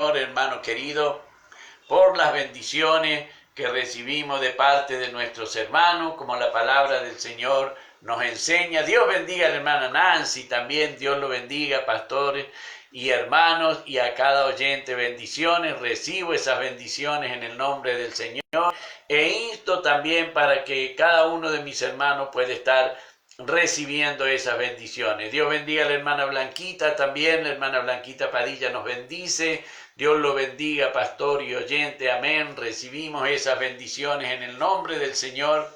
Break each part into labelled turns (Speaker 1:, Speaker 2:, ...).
Speaker 1: Señor, hermano querido, por las bendiciones que recibimos de parte de nuestros hermanos, como la palabra del Señor nos enseña. Dios bendiga a la hermana Nancy, también Dios lo bendiga, pastores y hermanos, y a cada oyente bendiciones. Recibo esas bendiciones en el nombre del Señor e insto también para que cada uno de mis hermanos pueda estar recibiendo esas bendiciones. Dios bendiga a la hermana Blanquita también. La hermana Blanquita Padilla nos bendice. Dios lo bendiga, pastor y oyente. Amén. Recibimos esas bendiciones en el nombre del Señor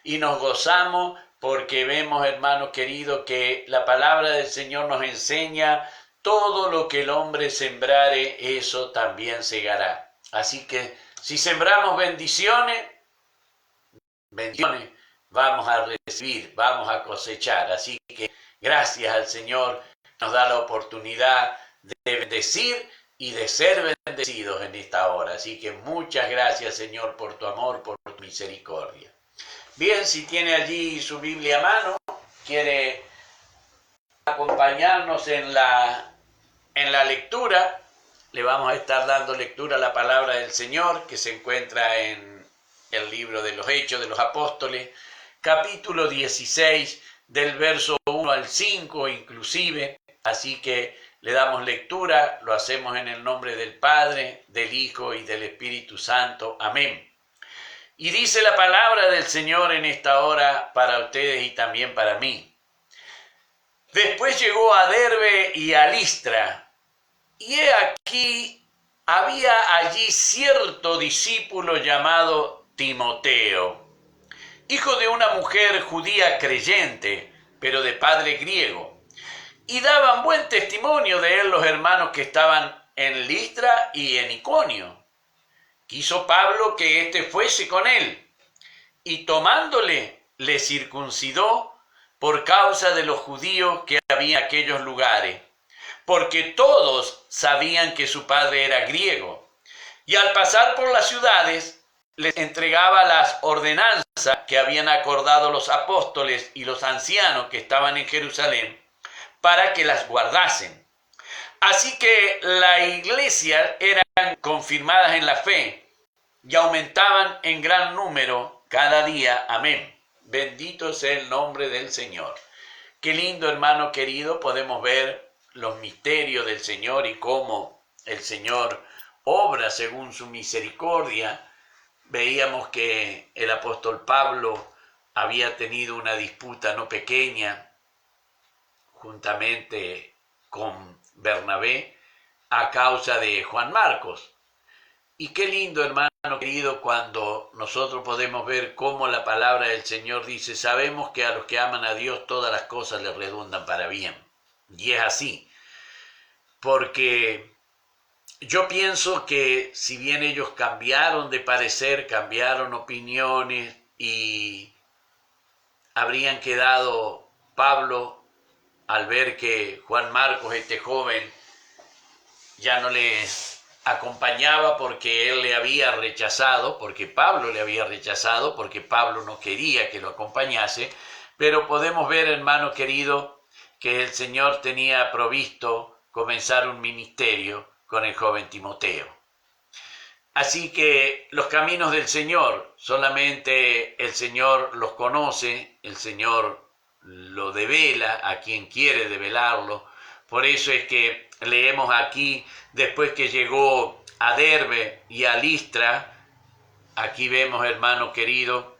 Speaker 1: y nos gozamos porque vemos, hermano querido, que la palabra del Señor nos enseña: todo lo que el hombre sembrare, eso también segará. Así que si sembramos bendiciones vamos a recibir, vamos a cosechar. Así que gracias al Señor, nos da la oportunidad de bendecir y de ser bendecidos en esta hora. Así que muchas gracias, Señor, por tu amor, por tu misericordia. Bien, si tiene allí su Biblia a mano, quiere acompañarnos en la lectura, le vamos a estar dando lectura a la palabra del Señor que se encuentra en el libro de los Hechos de los Apóstoles, capítulo 16, del verso 1 al 5 inclusive. Así que le damos lectura, lo hacemos en el nombre del Padre, del Hijo y del Espíritu Santo. Amén. Y dice la palabra del Señor en esta hora para ustedes y también para mí. Después llegó a Derbe y a Listra, y he aquí había allí cierto discípulo llamado Timoteo, hijo de una mujer judía creyente, pero de padre griego, y daban buen testimonio de él los hermanos que estaban en Listra y en Iconio. Quiso Pablo que éste fuese con él, y tomándole le circuncidó por causa de los judíos que había en aquellos lugares, porque todos sabían que su padre era griego. Y al pasar por las ciudades, les entregaba las ordenanzas que habían acordado los apóstoles y los ancianos que estaban en Jerusalén, para que las guardasen. Así que la iglesia eran confirmadas en la fe y aumentaban en gran número cada día. Amén. Bendito sea el nombre del Señor. Qué lindo, hermano querido, podemos ver los misterios del Señor y cómo el Señor obra según su misericordia. Veíamos que el apóstol Pablo había tenido una disputa no pequeña juntamente con Bernabé a causa de Juan Marcos. Y qué lindo, hermano querido, cuando nosotros podemos ver cómo la palabra del Señor dice: sabemos que a los que aman a Dios todas las cosas les redundan para bien. Y es así, porque yo pienso que si bien ellos cambiaron de parecer, cambiaron opiniones y habrían quedado, Pablo, al ver que Juan Marcos, este joven, ya no les acompañaba porque él le había rechazado, porque Pablo le había rechazado, porque Pablo no quería que lo acompañase, pero podemos ver, hermano querido, que el Señor tenía provisto comenzar un ministerio con el joven Timoteo. Así que los caminos del Señor, solamente el Señor los conoce, el Señor lo devela a quien quiere develarlo. Por eso es que leemos aquí, después que llegó a Derbe y a Listra, aquí vemos, hermano querido,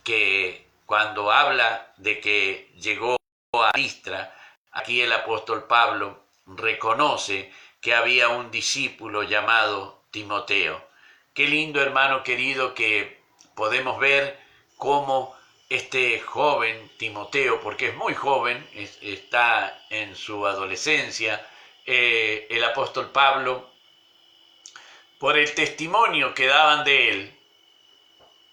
Speaker 1: que cuando habla de que llegó a Listra, aquí el apóstol Pablo reconoce que había un discípulo llamado Timoteo. Qué lindo, hermano querido, que podemos ver cómo este joven Timoteo, porque es muy joven, está en su adolescencia, el apóstol Pablo, por el testimonio que daban de él,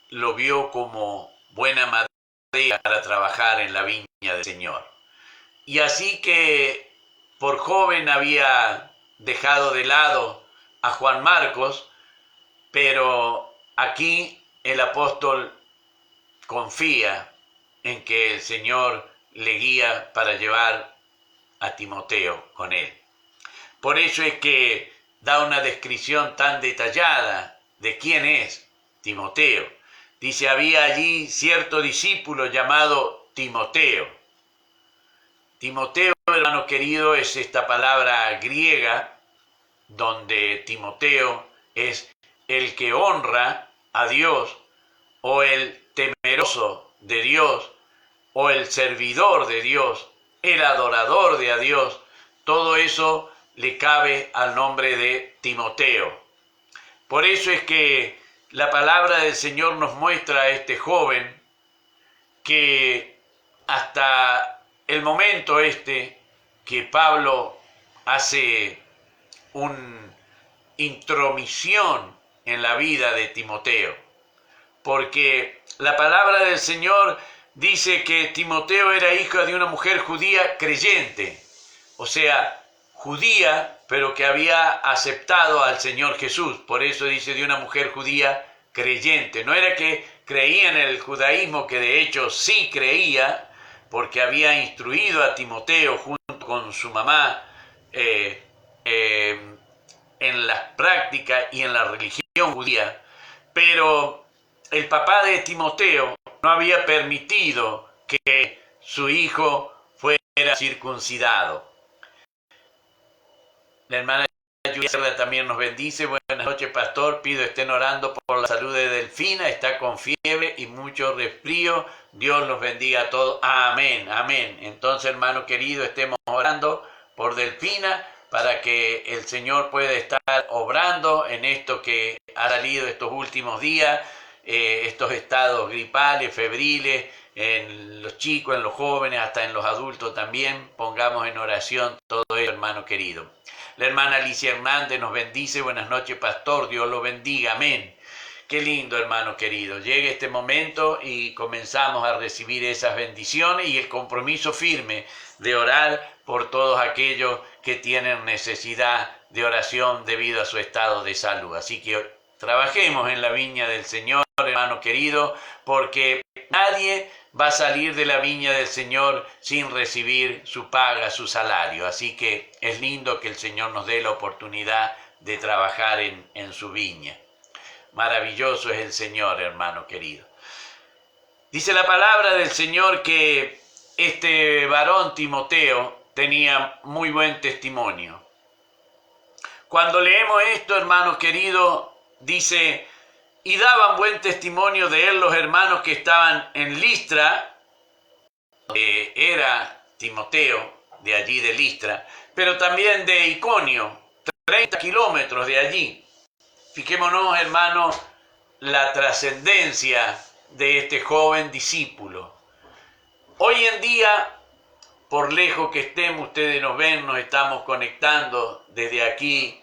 Speaker 1: lo vio como buena madera para trabajar en la viña del Señor. Y así que por joven había dejado de lado a Juan Marcos, pero aquí el apóstol confía en que el Señor le guía para llevar a Timoteo con él. Por eso es que da una descripción tan detallada de quién es Timoteo. Dice, había allí cierto discípulo llamado Timoteo. Timoteo, hermano querido, es esta palabra griega donde Timoteo es el que honra a Dios, o el temeroso de Dios, o el servidor de Dios, el adorador de a Dios. Todo eso le cabe al nombre de Timoteo. Por eso es que la palabra del Señor nos muestra a este joven que hasta el momento que Pablo hace una intromisión en la vida de Timoteo, porque la palabra del Señor dice que Timoteo era hijo de una mujer judía creyente, o sea, judía, pero que había aceptado al Señor Jesús. Por eso dice de una mujer judía creyente. No era que creía en el judaísmo, que de hecho sí creía, porque había instruido a Timoteo junto con su mamá en las prácticas y en la religión judía, pero el papá de Timoteo no había permitido que su hijo fuera circuncidado. La hermana Julia también nos bendice. Buenas noches, pastor. Pido estén orando por la salud de Delfina. Está con fiebre y mucho resfrío. Dios los bendiga a todos. Amén, amén. Entonces, hermano querido, estemos orando por Delfina para que el Señor pueda estar obrando en esto que ha salido estos últimos días, estos estados gripales, febriles, en los chicos, en los jóvenes, hasta en los adultos también. Pongamos en oración todo eso, hermano querido. La hermana Alicia Hernández nos bendice. Buenas noches, pastor. Dios lo bendiga. Amén. Qué lindo, hermano querido. Llega este momento y comenzamos a recibir esas bendiciones y el compromiso firme de orar por todos aquellos que tienen necesidad de oración debido a su estado de salud. Así que trabajemos en la viña del Señor, hermano querido, porque nadie va a salir de la viña del Señor sin recibir su paga, su salario. Así que es lindo que el Señor nos dé la oportunidad de trabajar en su viña. Maravilloso es el Señor, hermano querido. Dice la palabra del Señor que este varón Timoteo tenía muy buen testimonio. Cuando leemos esto, hermano querido, dice, y daban buen testimonio de él los hermanos que estaban en Listra, que era Timoteo, de allí de Listra, pero también de Iconio, 30 kilómetros de allí. Fijémonos, hermanos, la trascendencia de este joven discípulo. Hoy en día, por lejos que estemos, ustedes nos ven, nos estamos conectando desde aquí,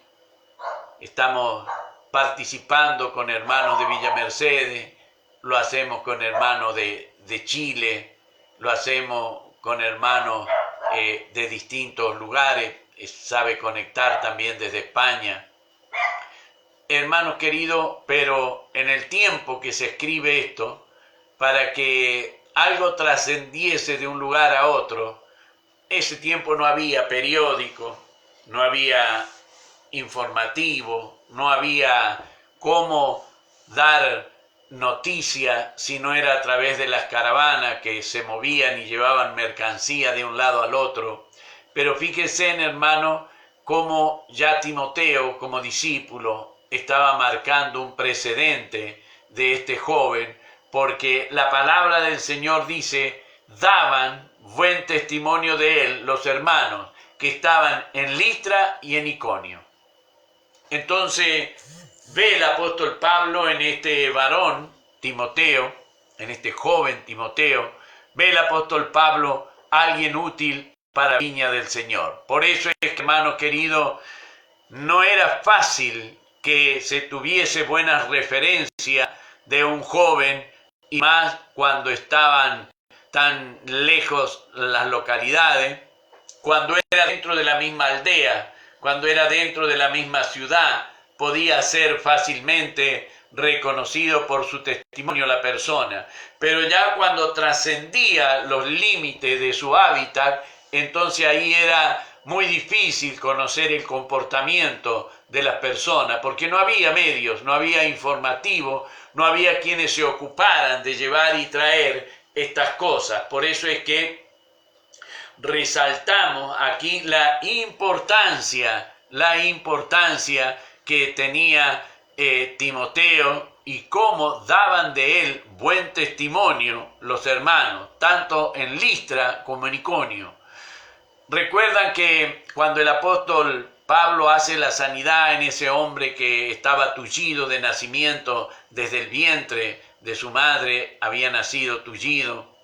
Speaker 1: estamos participando con hermanos de Villa Mercedes, lo hacemos con hermanos de Chile, lo hacemos con hermanos de distintos lugares, sabe conectar también desde España. Hermanos queridos, pero en el tiempo que se escribe esto, para que algo trascendiese de un lugar a otro, ese tiempo no había periódico, no había informativo, no había cómo dar noticia si no era a través de las caravanas que se movían y llevaban mercancía de un lado al otro. Pero fíjense, hermano, cómo ya Timoteo, como discípulo, estaba marcando un precedente de este joven, porque la palabra del Señor dice, daban buen testimonio de él los hermanos que estaban en Listra y en Iconio. Entonces ve el apóstol Pablo en este varón Timoteo, en este joven Timoteo, ve el apóstol Pablo alguien útil para la viña del Señor. Por eso es que, hermano querido, no era fácil que se tuviese buenas referencias de un joven, y más cuando estaban tan lejos las localidades, cuando era dentro de la misma aldea, cuando era dentro de la misma ciudad, podía ser fácilmente reconocido por su testimonio la persona. Pero ya cuando trascendía los límites de su hábitat, entonces ahí era muy difícil conocer el comportamiento de las personas, porque no había medios, no había informativo, no había quienes se ocuparan de llevar y traer estas cosas. Por eso es que resaltamos aquí la importancia que tenía Timoteo y cómo daban de él buen testimonio los hermanos, tanto en Listra como en Iconio. Recuerdan que cuando el apóstol Pablo hace la sanidad en ese hombre que estaba tullido de nacimiento, desde el vientre de su madre había nacido tullido.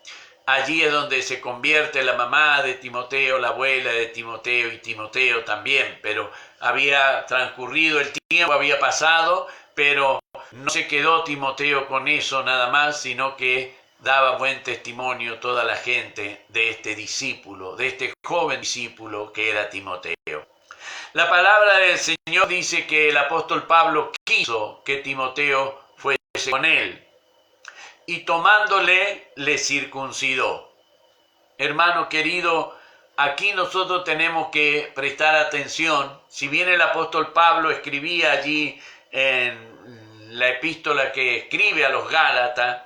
Speaker 1: Allí es donde se convierte la mamá de Timoteo, la abuela de Timoteo y Timoteo también, pero había transcurrido el tiempo, había pasado, pero no se quedó Timoteo con eso nada más, sino que daba buen testimonio toda la gente de este discípulo, de este joven discípulo que era Timoteo. La palabra del Señor dice que el apóstol Pablo quiso que Timoteo fuese con él y tomándole le circuncidó. Hermano querido, aquí nosotros tenemos que prestar atención. Si bien el apóstol Pablo escribía allí en la epístola que escribe a los Gálatas,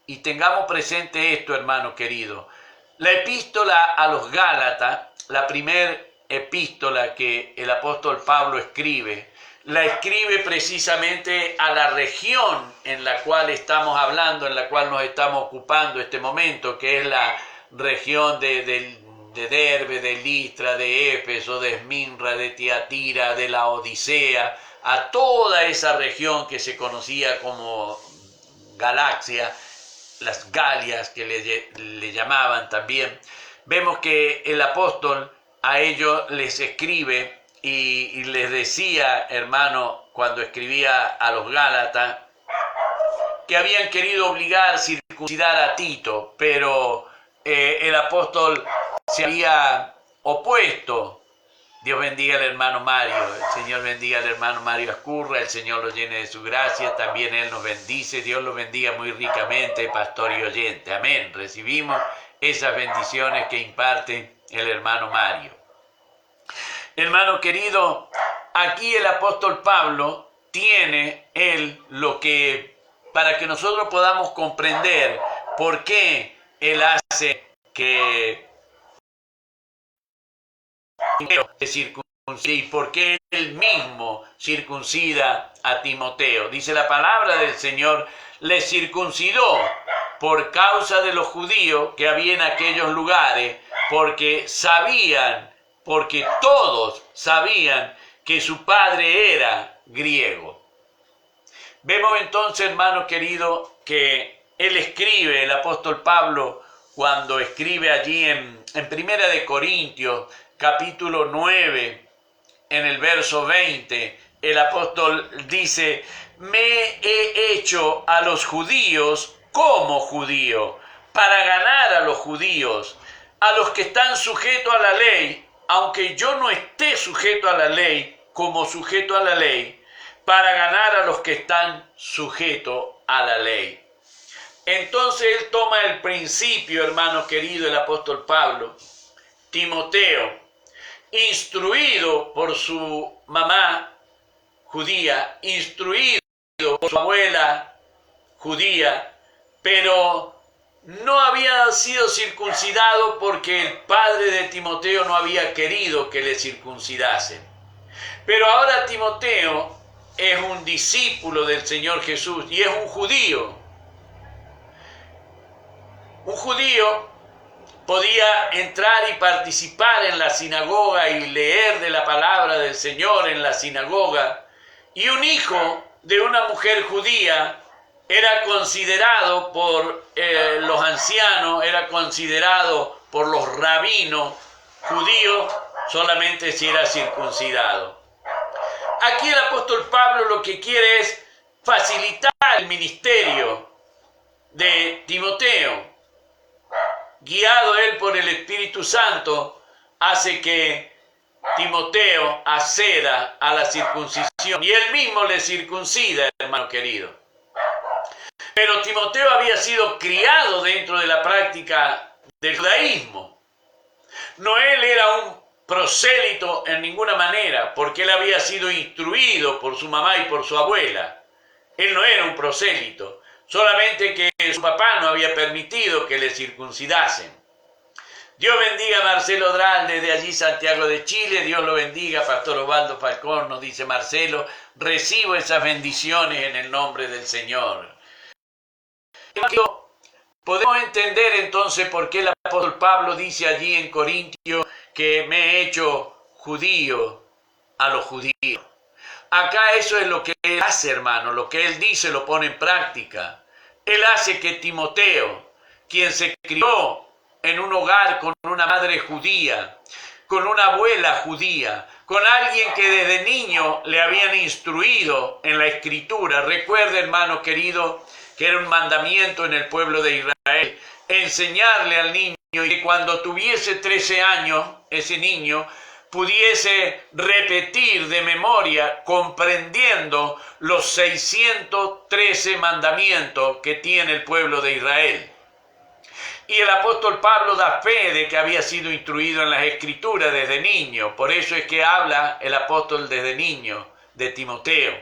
Speaker 1: y tengamos presente esto, hermano querido, la epístola a los Gálatas, la primera epístola que el apóstol Pablo escribe, la escribe precisamente a la región en la cual estamos hablando, en la cual nos estamos ocupando este momento, que es la región de Derbe, de Listra, de Éfeso, de Esmirna, de Tiatira, de la Odisea, a toda esa región que se conocía como Galacia, las Galias que le llamaban también. Vemos que el apóstol a ellos les escribe y les decía, hermano, cuando escribía a los Gálatas, que habían querido obligar a circuncidar a Tito, pero el apóstol se había opuesto. Dios bendiga al hermano Mario, el Señor bendiga al hermano Mario Ascurra, el Señor lo llene de su gracia, también Él nos bendice, Dios lo bendiga muy ricamente, pastor y oyente. Amén. Recibimos esas bendiciones que imparte el hermano Mario. Hermano querido, aquí el apóstol Pablo tiene él lo que, para que nosotros podamos comprender por qué él hace que se circuncide y por qué él mismo circuncida a Timoteo. Dice la palabra del Señor, le circuncidó por causa de los judíos que había en aquellos lugares, porque todos sabían que su padre era griego. Vemos entonces, hermano querido, que él escribe, el apóstol Pablo, cuando escribe allí en Primera de Corintios, capítulo 9, en el verso 20, el apóstol dice, me he hecho a los judíos como judío, para ganar a los judíos, a los que están sujetos a la ley, aunque yo no esté sujeto a la ley, como sujeto a la ley, para ganar a los que están sujetos a la ley. Entonces él toma el principio, hermano querido, el apóstol Pablo, Timoteo, instruido por su mamá judía, instruido por su abuela judía, pero no había sido circuncidado porque el padre de Timoteo no había querido que le circuncidasen. Pero ahora Timoteo es un discípulo del Señor Jesús y es un judío. Un judío podía entrar y participar en la sinagoga y leer de la palabra del Señor en la sinagoga, y un hijo de una mujer judía era considerado por los ancianos, era considerado por los rabinos judíos solamente si era circuncidado. Aquí el apóstol Pablo lo que quiere es facilitar el ministerio de Timoteo. Guiado él por el Espíritu Santo, hace que Timoteo acceda a la circuncisión y él mismo le circuncida, hermano querido. Pero Timoteo había sido criado dentro de la práctica del judaísmo. No, él era un prosélito en ninguna manera, porque él había sido instruido por su mamá y por su abuela. Él no era un prosélito, solamente que su papá no había permitido que le circuncidasen. Dios bendiga a Marcelo Dral desde allí, Santiago de Chile. Dios lo bendiga, Pastor Osvaldo Falcón, nos dice Marcelo. Recibo esas bendiciones en el nombre del Señor. Podemos entender entonces por qué el apóstol Pablo dice allí en Corintios que me he hecho judío a los judíos. Acá eso es lo que él hace, hermano, lo que él dice lo pone en práctica. Él hace que Timoteo, quien se crió en un hogar con una madre judía, con una abuela judía, con alguien que desde niño le habían instruido en la escritura. Recuerde, hermano querido, que era un mandamiento en el pueblo de Israel, enseñarle al niño y que cuando tuviese 13 años, ese niño pudiese repetir de memoria, comprendiendo los 613 mandamientos que tiene el pueblo de Israel. Y el apóstol Pablo da fe de que había sido instruido en las Escrituras desde niño. Por eso es que habla el apóstol desde niño de Timoteo.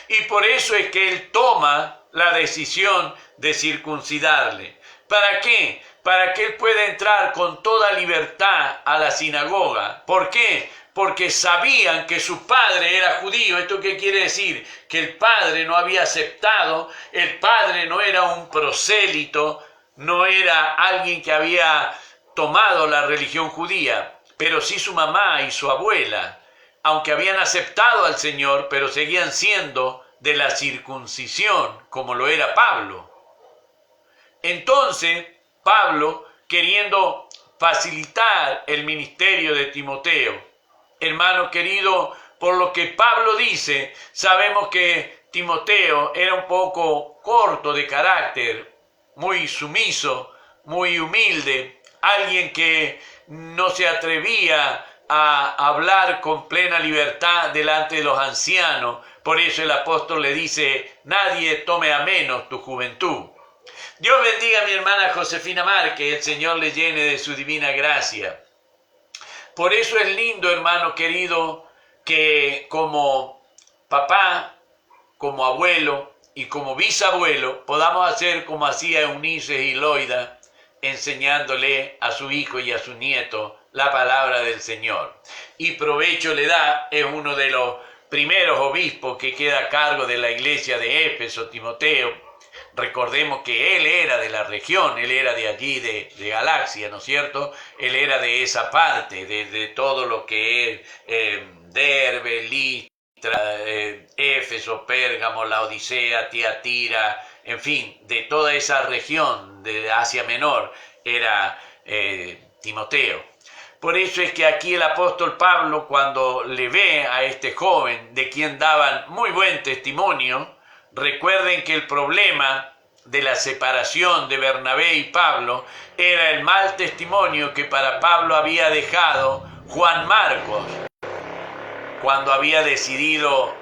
Speaker 1: Y por eso es que él toma la decisión de circuncidarle. ¿Para qué? Para que él pueda entrar con toda libertad a la sinagoga. ¿Por qué? Porque sabían que su padre era judío. ¿Esto qué quiere decir? Que el padre no había aceptado, el padre no era un prosélito, no era alguien que había tomado la religión judía, pero sí su mamá y su abuela, aunque habían aceptado al Señor, pero seguían siendo de la circuncisión, como lo era Pablo. Entonces, Pablo, queriendo facilitar el ministerio de Timoteo, hermano querido, por lo que Pablo dice, sabemos que Timoteo era un poco corto de carácter, muy sumiso, muy humilde, alguien que no se atrevía a hablar con plena libertad delante de los ancianos. Por eso el apóstol le dice, nadie tome a menos tu juventud. Dios bendiga a mi hermana Josefina Márquez, el Señor le llene de su divina gracia. Por eso es lindo, hermano querido, que como papá, como abuelo y como bisabuelo podamos hacer como hacía Eunice y Loida, enseñándole a su hijo y a su nieto la palabra del Señor. Y provecho le da, es uno de los primeros obispos que queda a cargo de la iglesia de Éfeso, Timoteo. Recordemos que él era de la región, él era de allí, de Galacia, ¿no es cierto? Él era de esa parte, de todo lo que es Derbe, Listra, Éfeso, Pérgamo, la Odisea, Tiatira, en fin, de toda esa región de Asia Menor era Timoteo. Por eso es que aquí el apóstol Pablo, cuando le ve a este joven, de quien daban muy buen testimonio, recuerden que el problema de la separación de Bernabé y Pablo era el mal testimonio que para Pablo había dejado Juan Marcos cuando había decidido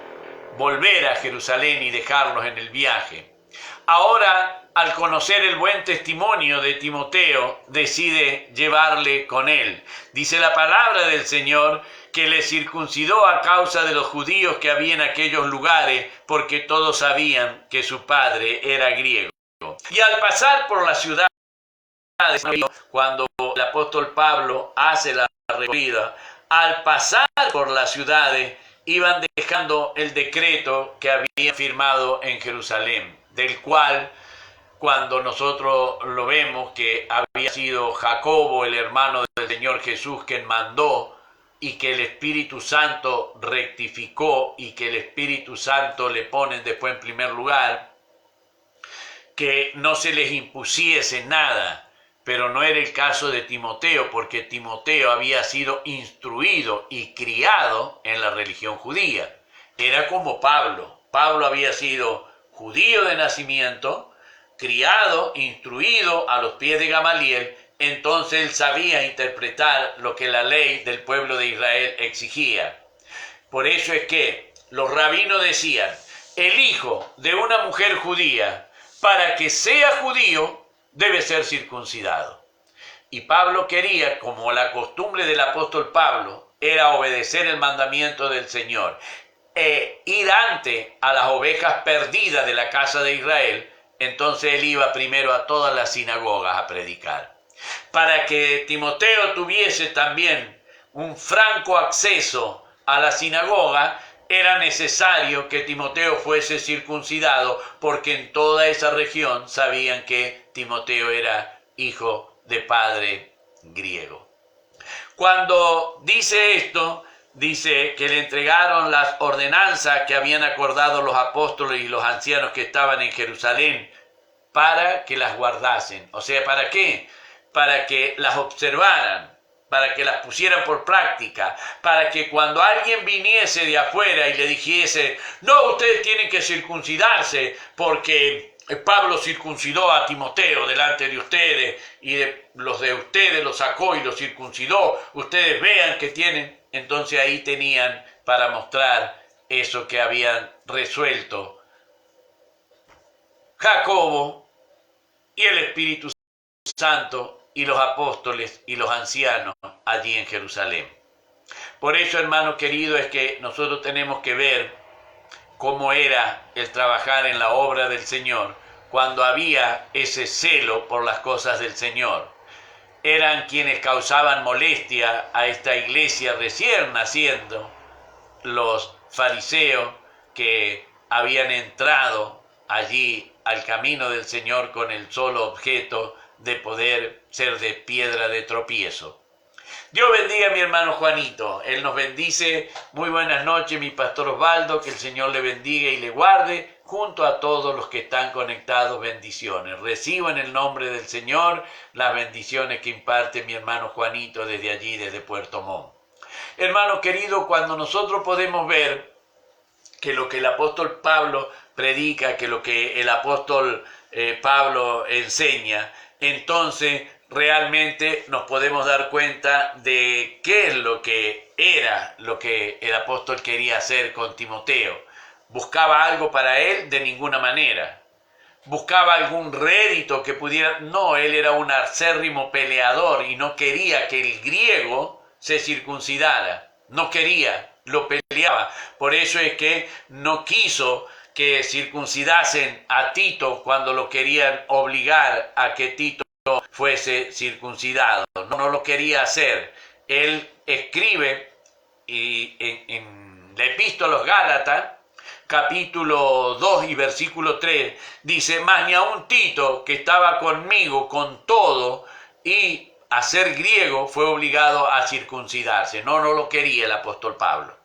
Speaker 1: volver a Jerusalén y dejarlos en el viaje. Ahora, al conocer el buen testimonio de Timoteo, decide llevarle con él. Dice la palabra del Señor que le circuncidó a causa de los judíos que había en aquellos lugares, porque todos sabían que su padre era griego. Y al pasar por la ciudad, cuando el apóstol Pablo hace la recorrida, al pasar por las ciudades, iban dejando el decreto que habían firmado en Jerusalén, del cual, cuando nosotros lo vemos, que había sido Jacobo, el hermano del Señor Jesús, quien mandó, y que el Espíritu Santo rectificó, y que el Espíritu Santo le pone después en primer lugar, que no se les impusiese nada. Pero no era el caso de Timoteo, porque Timoteo había sido instruido y criado en la religión judía. Era como Pablo. Pablo había sido judío de nacimiento, criado, instruido a los pies de Gamaliel, entonces él sabía interpretar lo que la ley del pueblo de Israel exigía. Por eso es que los rabinos decían, el hijo de una mujer judía, para que sea judío, debe ser circuncidado. Y Pablo quería, como la costumbre del apóstol Pablo, era obedecer el mandamiento del Señor, ir ante a las ovejas perdidas de la casa de Israel. Entonces él iba primero a todas las sinagogas a predicar. Para que Timoteo tuviese también un franco acceso a la sinagoga, era necesario que Timoteo fuese circuncidado, porque en toda esa región sabían que Timoteo era hijo de padre griego. Cuando dice esto, dice que le entregaron las ordenanzas que habían acordado los apóstoles y los ancianos que estaban en Jerusalén para que las guardasen. O sea, ¿para qué? Para que las observaran, para que las pusieran por práctica, para que cuando alguien viniese de afuera y le dijese, no, ustedes tienen que circuncidarse porque Pablo circuncidó a Timoteo delante de ustedes y los de ustedes los sacó y los circuncidó, ustedes vean que tienen. Entonces ahí tenían para mostrar eso que habían resuelto Jacobo y el Espíritu Santo y los apóstoles y los ancianos allí en Jerusalén. Por eso, hermano querido, es que nosotros tenemos que ver cómo era el trabajar en la obra del Señor cuando había ese celo por las cosas del Señor. Eran quienes causaban molestia a esta iglesia recién naciendo, los fariseos que habían entrado allí al camino del Señor con el solo objeto de poder ser de piedra de tropiezo. Dios bendiga a mi hermano Juanito. Él nos bendice. Muy buenas noches, mi pastor Osvaldo. Que el Señor le bendiga y le guarde. Junto a todos los que están conectados, bendiciones. Recibo en el nombre del Señor las bendiciones que imparte mi hermano Juanito desde allí, desde Puerto Montt. Hermano querido, cuando nosotros podemos ver que lo que el apóstol Pablo predica, que lo que el apóstol Pablo enseña, entonces realmente nos podemos dar cuenta de qué es lo que era lo que el apóstol quería hacer con Timoteo. ¿Buscaba algo para él? De ninguna manera. ¿Buscaba algún rédito que pudiera? No, él era un acérrimo peleador y no quería que el griego se circuncidara. No quería, lo peleaba. Por eso es que no quiso que circuncidasen a Tito cuando lo querían obligar a que Tito fuese circuncidado. No lo quería hacer. Él escribe y en la epístola a los Gálatas, capítulo 2 y versículo 3, dice, mas ni aun Tito, que estaba conmigo con todo y a ser griego, fue obligado a circuncidarse. No lo quería el apóstol Pablo,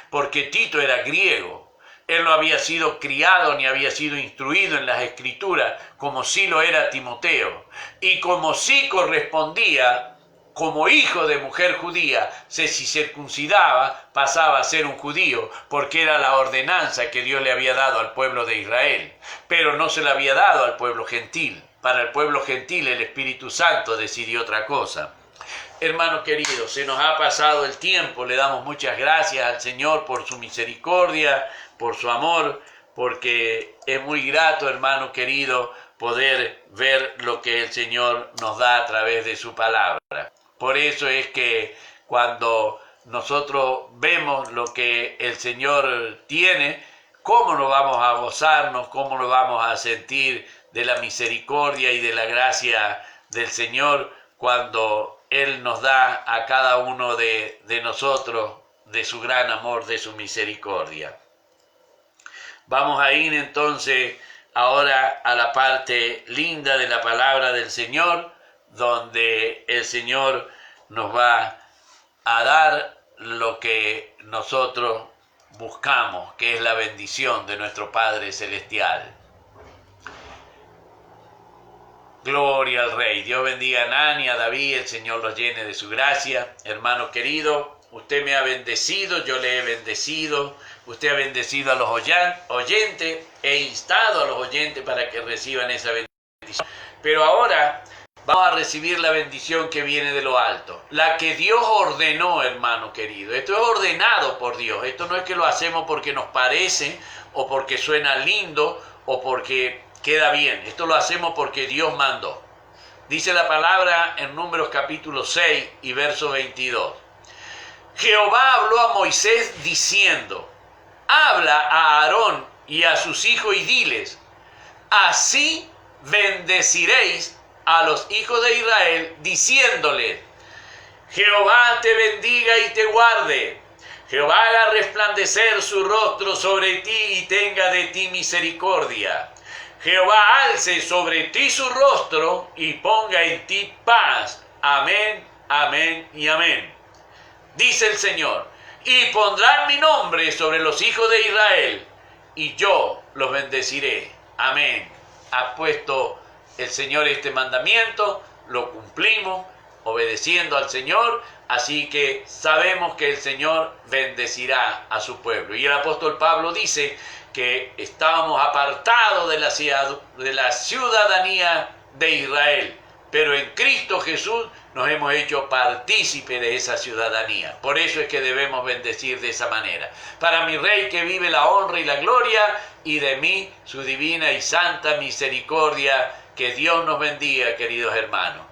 Speaker 1: porque Tito era griego. Él no había sido criado ni había sido instruido en las Escrituras, como sí lo era Timoteo. Y como sí correspondía, como hijo de mujer judía, si circuncidaba, pasaba a ser un judío, porque era la ordenanza que Dios le había dado al pueblo de Israel. Pero no se la había dado al pueblo gentil. Para el pueblo gentil el Espíritu Santo decidió otra cosa. Hermanos queridos, se nos ha pasado el tiempo, le damos muchas gracias al Señor por su misericordia, por su amor, porque es muy grato, hermano querido, poder ver lo que el Señor nos da a través de su palabra. Por eso es que cuando nosotros vemos lo que el Señor tiene, ¿cómo nos vamos a gozarnos? ¿Cómo nos vamos a sentir de la misericordia y de la gracia del Señor cuando Él nos da a cada uno de nosotros de su gran amor, de su misericordia? Vamos a ir entonces ahora a la parte linda de la palabra del Señor, donde el Señor nos va a dar lo que nosotros buscamos, que es la bendición de nuestro Padre Celestial. Gloria al Rey. Dios bendiga a Nani, a David, el Señor los llene de su gracia. Hermano querido, usted me ha bendecido, yo le he bendecido. Usted ha bendecido a los oyentes, he instado a los oyentes para que reciban esa bendición. Pero ahora vamos a recibir la bendición que viene de lo alto, la que Dios ordenó, hermano querido. Esto es ordenado por Dios. Esto no es que lo hacemos porque nos parece o porque suena lindo o porque queda bien. Esto lo hacemos porque Dios mandó. Dice la palabra en Números capítulo 6 y verso 22. Jehová habló a Moisés diciendo, habla a Aarón y a sus hijos y diles, así bendeciréis a los hijos de Israel, diciéndoles, Jehová te bendiga y te guarde. Jehová haga resplandecer su rostro sobre ti y tenga de ti misericordia. Jehová alce sobre ti su rostro y ponga en ti paz. Amén, amén y amén. Dice el Señor, y pondrán mi nombre sobre los hijos de Israel, y yo los bendeciré. Amén. Ha puesto el Señor este mandamiento, lo cumplimos, obedeciendo al Señor, así que sabemos que el Señor bendecirá a su pueblo. Y el apóstol Pablo dice que estábamos apartados de la ciudadanía de Israel, pero en Cristo Jesús nos hemos hecho partícipe de esa ciudadanía. Por eso es que debemos bendecir de esa manera. Para mi Rey que vive la honra y la gloria, y de mí su divina y santa misericordia. Que Dios nos bendiga, queridos hermanos.